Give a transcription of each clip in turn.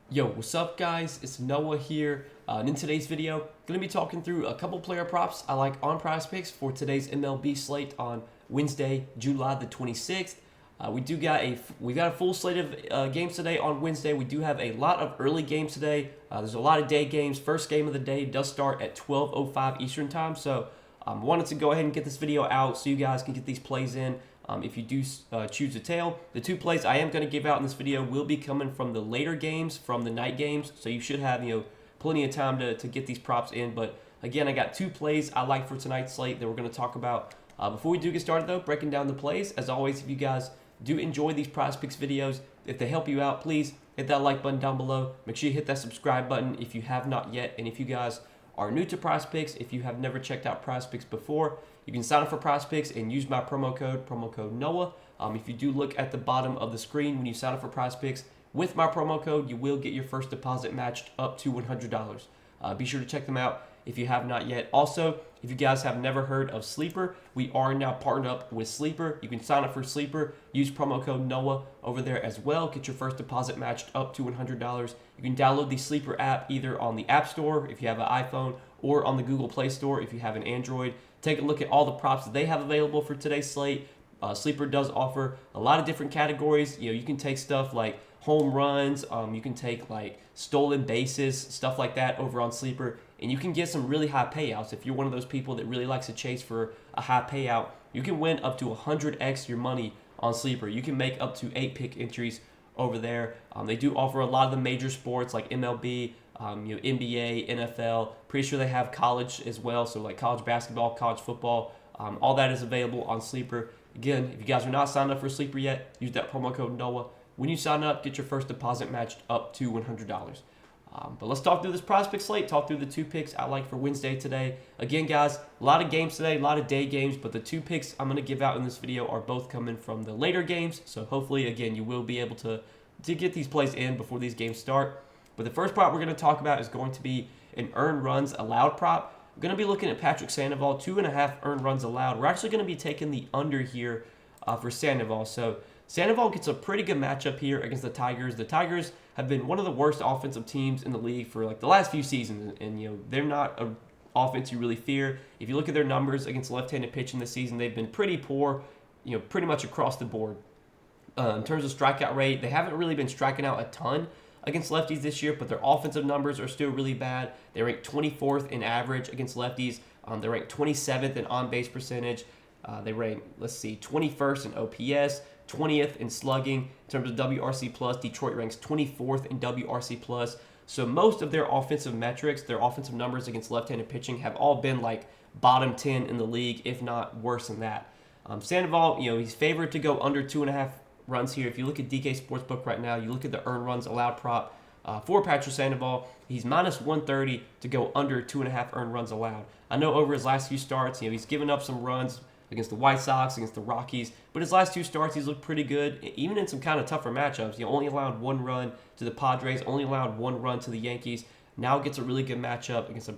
Yo, what's up guys? It's Noah here, and in today's video, I'm going to be talking through a couple player props I like on Prizepicks for today's MLB slate on Wednesday, July the 26th. We got a full slate of games today on Wednesday. We do have a lot of early games today. There's a lot of day games. First game of the day does start at 12:05 Eastern time, so wanted to go ahead and get this video out so you guys can get these plays in. If you do choose to tail, the two plays I am going to give out in this video will be coming from the later games, from the night games. So you should have plenty of time to get these props in. But again, I got two plays I like for tonight's slate that we're going to talk about. Before we do get started though, breaking down the plays, as always, if you guys do enjoy these Prizepicks videos, if they help you out, please hit that like button down below. Make sure you hit that subscribe button if you have not yet. And if you guys are new to Prizepicks, if you have never checked out Prizepicks before, you can sign up for Prizepicks and use my promo code Noah. If you do look at the bottom of the screen when you sign up for Prizepicks, with my promo code, you will get your first deposit matched up to $100. Be sure to check them out if you have not yet. Also, if you guys have never heard of Sleeper, we are now partnered up with Sleeper. You can sign up for Sleeper, use promo code Noah over there as well. Get your first deposit matched up to $100. You can download the Sleeper app either on the App Store if you have an iPhone or on the Google Play Store if you have an Android. Take a look at all the props that they have available for today's slate. Sleeper does offer a lot of different categories. You can take stuff like home runs, you can take like stolen bases, stuff like that over on Sleeper, and you can get some really high payouts. If you're one of those people that really likes to chase for a high payout, you can win up to 100x your money on Sleeper. You can make up to 8 pick entries over there. They do offer a lot of the major sports like MLB, NBA, NFL. Pretty sure they have college as well, so like college basketball, college football. All that is available on Sleeper. Again, if you guys are not signed up for Sleeper yet, use that promo code Noah. When you sign up, get your first deposit matched up to $100. But let's talk through this prospect slate, talk through the two picks I like for Wednesday today. Again, guys, a lot of games today, a lot of day games, but the two picks I'm going to give out in this video are both coming from the later games. So hopefully, again, you will be able to get these plays in before these games start. But the first prop we're going to talk about is going to be an earned runs allowed prop. I'm going to be looking at Patrick Sandoval, 2.5 earned runs allowed. We're actually going to be taking the under here for Sandoval. So Sandoval gets a pretty good matchup here against the Tigers. The Tigers have been one of the worst offensive teams in the league for like the last few seasons, and they're not an offense you really fear. If you look at their numbers against left-handed pitching this season, they've been pretty poor, pretty much across the board. In terms of strikeout rate, they haven't really been striking out a ton against lefties this year, but their offensive numbers are still really bad. They rank 24th in average against lefties. They rank 27th in on-base percentage. They rank, 21st in OPS, 20th in slugging. In terms of WRC+, Detroit ranks 24th in WRC+. So most of their offensive metrics, their offensive numbers against left-handed pitching have all been like bottom 10 in the league, if not worse than that. Sandoval, he's favored to go under 2.5 runs here. If you look at DK Sportsbook right now, you look at the earned runs allowed prop for Patrick Sandoval, he's minus 130 to go under 2.5 earned runs allowed. I know over his last few starts, he's given up some runs against the White Sox, against the Rockies, but his last two starts, he's looked pretty good, even in some kind of tougher matchups. Only allowed 1 run to the Padres, only allowed 1 run to the Yankees. Now gets a really good matchup against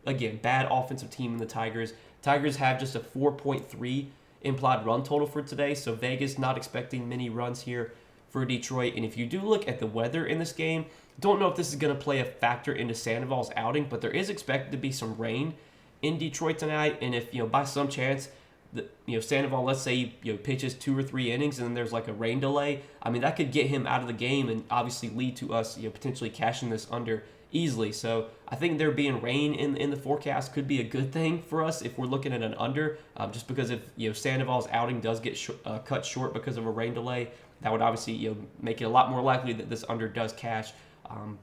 again, bad offensive team in the Tigers. Tigers have just a 4.3 implied run total for today, so Vegas not expecting many runs here for Detroit. And if you do look at the weather in this game, don't know if this is going to play a factor into Sandoval's outing, but there is expected to be some rain in Detroit tonight. And if by some chance Sandoval, let's say pitches 2 or 3 innings and then there's like a rain delay, that could get him out of the game and obviously lead to us potentially cashing this under easily. So I think there being rain in the forecast could be a good thing for us if we're looking at an under, just because if Sandoval's outing does get cut short because of a rain delay, that would obviously make it a lot more likely that this under does cash.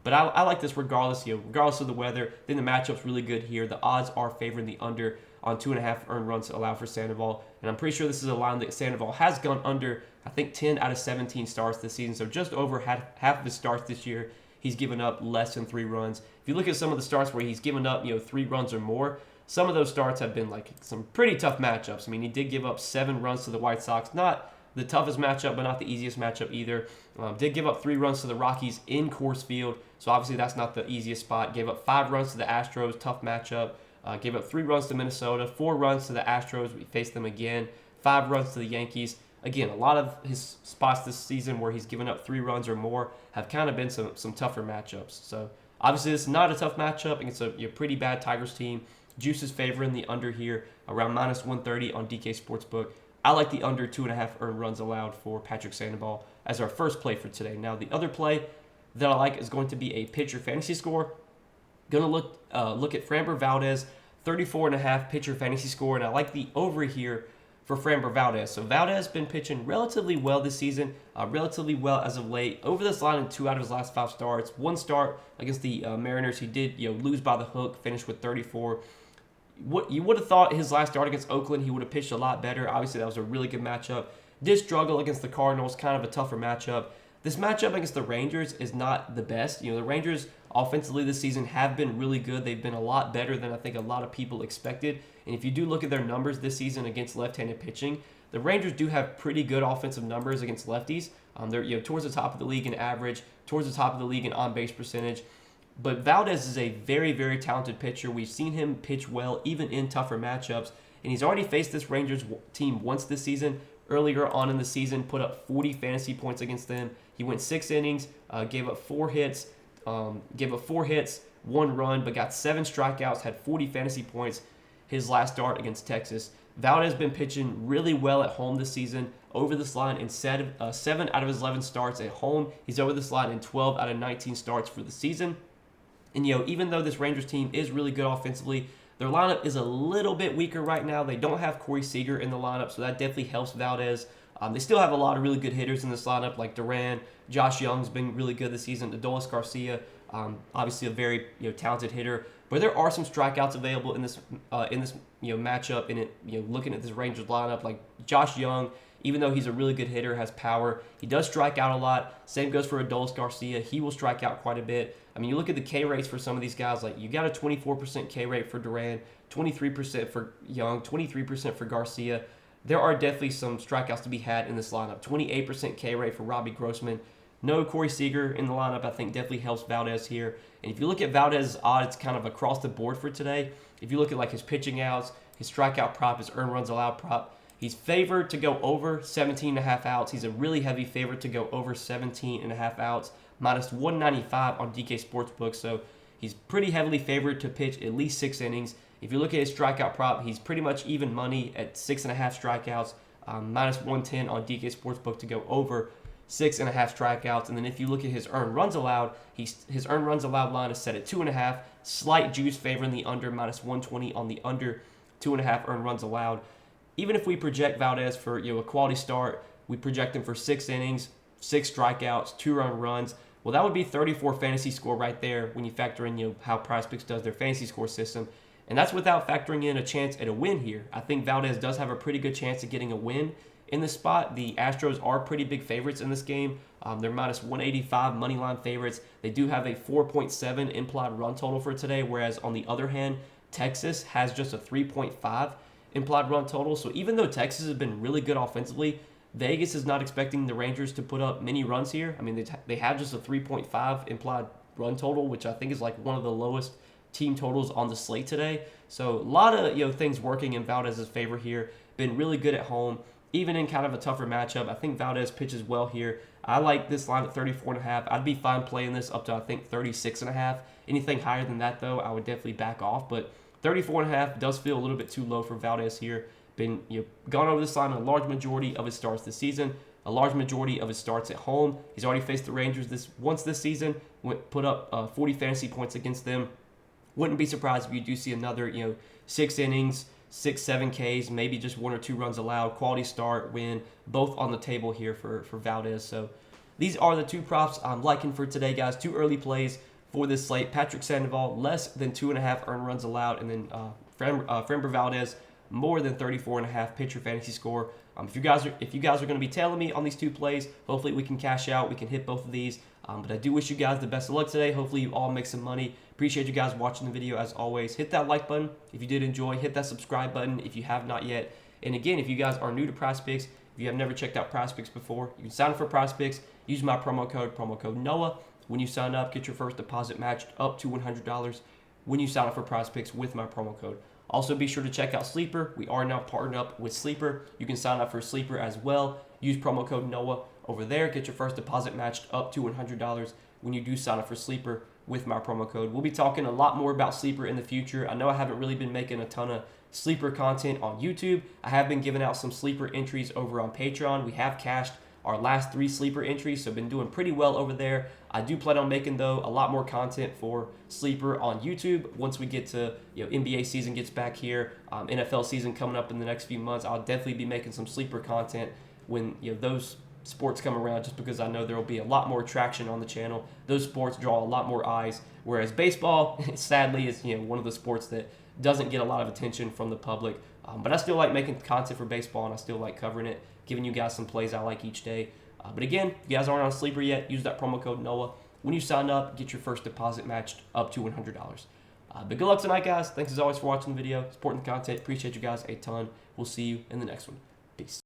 But I like this regardless of the weather. I think the matchup's really good here. The odds are favoring the under on 2.5 earned runs allowed for Sandoval, and I'm pretty sure this is a line that Sandoval has gone under. I think 10 out of 17 starts this season, so just over half of his starts this year, he's given up less than 3 runs. If you look at some of the starts where he's given up 3 runs or more, some of those starts have been like some pretty tough matchups. He did give up 7 runs to the White Sox, not the toughest matchup, but not the easiest matchup either. Did give up 3 runs to the Rockies in Coors Field, so obviously that's not the easiest spot. Gave up 5 runs to the Astros, tough matchup. Gave up 3 runs to Minnesota, 4 runs to the Astros. We faced them again. 5 runs to the Yankees. again, a lot of his spots this season where he's given up 3 runs or more have kind of been some tougher matchups. So obviously this is not a tough matchup against a pretty bad Tigers team. Juice is favoring the under here around -130 on DK Sportsbook. I like the under 2.5 earned runs allowed for Patrick Sandoval as our first play for today. Now the other play that I like is going to be a pitcher fantasy score. Gonna look at Framber Valdez, 34.5 pitcher fantasy score, and I like the over here for Framber Valdez. So Valdez been pitching relatively well this season, relatively well as of late. Over this line in 2 out of his last 5 starts. 1 start against the Mariners, he did lose by the hook, finished with 34. What you would have thought his last start against Oakland, he would have pitched a lot better. Obviously, that was a really good matchup. Did struggle against the Cardinals, kind of a tougher matchup. This matchup against the Rangers is not the best. The Rangers offensively this season have been really good. They've been a lot better than I think a lot of people expected. And if you do look at their numbers this season against left-handed pitching, the Rangers do have pretty good offensive numbers against lefties. They're towards the top of the league in average, towards the top of the league in on-base percentage. But Valdez is a very, very talented pitcher. We've seen him pitch well even in tougher matchups. And he's already faced this Rangers team once this season. Earlier on in the season, put up 40 fantasy points against them. He went 6 innings, gave up 4 hits, 1 run, but got 7 strikeouts, had 40 fantasy points his last start against Texas. Valdez has been pitching really well at home this season, over this line in 7 out of his 11 starts at home. He's over this line in 12 out of 19 starts for the season. And, even though this Rangers team is really good offensively, their lineup is a little bit weaker right now. They don't have Corey Seager in the lineup, so that definitely helps Valdez. They still have a lot of really good hitters in this lineup, like Duran. Josh Young's been really good this season. Adolis Garcia, obviously a very talented hitter. But there are some strikeouts available in this matchup. And looking at this Rangers lineup, like Josh Young, even though he's a really good hitter, has power, he does strike out a lot. Same goes for Adolis Garcia. He will strike out quite a bit. I mean, you look at the K rates for some of these guys, like you got a 24% K rate for Duran, 23% for Young, 23% for Garcia. There are definitely some strikeouts to be had in this lineup. 28% K rate for Robbie Grossman. No Corey Seager in the lineup, I think definitely helps Valdez here. And if you look at Valdez's odds kind of across the board for today, if you look at like his pitching outs, his strikeout prop, his earned runs allowed prop, he's favored to go over 17.5 outs. He's a really heavy favorite to go over 17.5 outs, -195 on DK Sportsbook. So he's pretty heavily favored to pitch at least 6 innings. If you look at his strikeout prop, he's pretty much even money at 6.5 strikeouts, -110 on DK Sportsbook to go over 6.5 strikeouts. And then if you look at his earned runs allowed, his earned runs allowed line is set at 2.5. Slight juice favoring the under, -120 on the under 2.5 earned runs allowed. Even if we project Valdez for a quality start, we project him for 6 innings, 6 strikeouts, 2 earned runs. Well, that would be 34 fantasy score right there when you factor in how Prizepicks does their fantasy score system. And that's without factoring in a chance at a win here. I think Valdez does have a pretty good chance of getting a win in this spot. The Astros are pretty big favorites in this game. They're -185 money line favorites. They do have a 4.7 implied run total for today, whereas on the other hand, Texas has just a 3.5 implied run total. So even though Texas has been really good offensively, Vegas is not expecting the Rangers to put up many runs here. I mean, they have just a 3.5 implied run total, which I think is like one of the lowest team totals on the slate today. So a lot of things working in Valdez's favor here. Been really good at home, even in kind of a tougher matchup. I think Valdez pitches well here. I like this line at 34.5. I'd be fine playing this up to I think 36.5. Anything higher than that though, I would definitely back off. But 34.5 does feel a little bit too low for Valdez here. Been gone over this line a large majority of his starts this season. A large majority of his starts at home. He's already faced the Rangers once this season. Put up 40 fantasy points against them. Wouldn't be surprised if you do see another 6 innings, 6-7 Ks, maybe just 1 or 2 runs allowed. Quality start, win, both on the table here for Valdez. So these are the 2 props I'm liking for today, guys. 2 early plays for this slate. Patrick Sandoval, less than 2.5 earned runs allowed, and then Framber Valdez, more than 34.5 pitcher fantasy score. If you guys are going to be tailing me on these 2 plays, hopefully we can cash out. We can hit both of these. But I do wish you guys the best of luck today. Hopefully you all make some money. Appreciate you guys watching the video as always. Hit that like button if you did enjoy. Hit that subscribe button if you have not yet. And again, if you guys are new to Prizepicks, if you have never checked out Prizepicks before, you can sign up for Prizepicks. Use my promo code NOAH. When you sign up, get your first deposit matched up to $100 when you sign up for Prizepicks with my promo code. Also, be sure to check out Sleeper. We are now partnered up with Sleeper. You can sign up for Sleeper as well use promo code Noah over there. Get your first deposit matched up to $100 when you do sign up for Sleeper with my promo code. We'll be talking a lot more about Sleeper in the future. I know I haven't really been making a ton of Sleeper content on YouTube. I have been giving out some Sleeper entries over on Patreon. We have cashed our last 3 Sleeper entries, so been doing pretty well over there. I do plan on making, though, a lot more content for Sleeper on YouTube once we get to, NBA season gets back here, NFL season coming up in the next few months. I'll definitely be making some Sleeper content when those sports come around, just because I know there will be a lot more traction on the channel. Those sports draw a lot more eyes, whereas baseball, sadly, is one of the sports that doesn't get a lot of attention from the public. But I still like making content for baseball, and I still like covering it, giving you guys some plays I like each day. But again, if you guys aren't on Sleeper yet, use that promo code Noah. When you sign up, get your first deposit matched up to $100. But good luck tonight, guys. Thanks as always for watching the video, supporting the content. Appreciate you guys a ton. We'll see you in the next one. Peace.